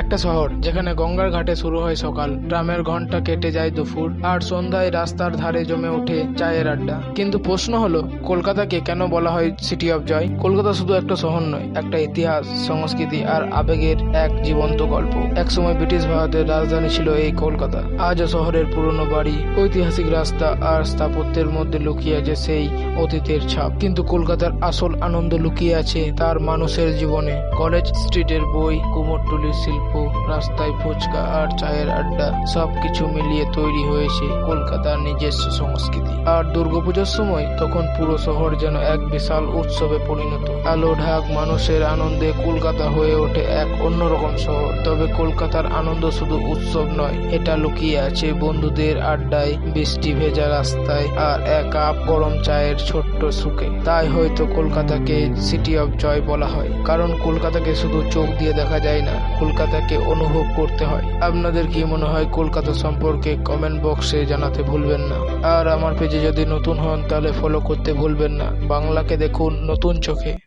একটা শহর যেখানে গঙ্গার ঘাটে শুরু হয় সকাল, ট্রামের ঘন্টা কেটে যায় দুপুর, আর সন্ধ্যায় রাস্তার ধারে জমে ওঠে চায়ের আড্ডা। কিন্তু প্রশ্ন হলো, কলকাতাকে কেন বলা হয় সিটি অফ জয়? কলকাতা শুধু একটা শহর নয়, একটা ইতিহাস, সংস্কৃতি আর আবেগের এক জীবন্ত গল্প। একসময় ব্রিটিশ ভারতের রাজধানী ছিল এই কলকাতা। আজও শহরের পুরনো বাড়ি, ঐতিহাসিক রাস্তা আর স্থাপত্যের মধ্যে লুকিয়ে আছে সেই অতীতের ছাপ। কিন্তু কলকাতার আসল আনন্দ লুকিয়ে আছে তার মানুষের জীবনে। কলেজ স্ট্রিটের বই, কুমোরটুলির শিল্প, রাস্তায় ফুচকা আর চায়ের আড্ডা, সবকিছু মিলিয়ে তৈরি হয়েছে কলকাতার নিজস্ব সংস্কৃতি। আর দুর্গাপুজোর সময় তখন পুরো শহর যেন এক বিশাল উৎসবে পরিণত। আলো ঢাক, মানুষের আনন্দে কলকাতা হয়ে ওঠে এক অন্যরকম শহর। তবে কলকাতার আনন্দ শুধু উৎসব নয়, এটা লুকিয়ে আছে বন্ধুদের আড্ডায়, বৃষ্টি ভেজা রাস্তায় আর এক কাপ গরম চায়ের ছোট্ট সুখে। তাই হয়তো কলকাতাকে সিটি অফ জয় বলা হয়, কারণ কলকাতাকে শুধু চোখ দিয়ে দেখা যায় না, কলকাতাকে অনুভব করতে হয়। আপনাদের কি মনে হয় কলকাতা সম্পর্কে কমেন্ট বক্সে জানাতে ভুলবেন না। আর আমার পেজে যদি নতুন হন তাহলে ফলো করতে ভুলবেন না। বাংলাকে দেখুন নতুন চোখে।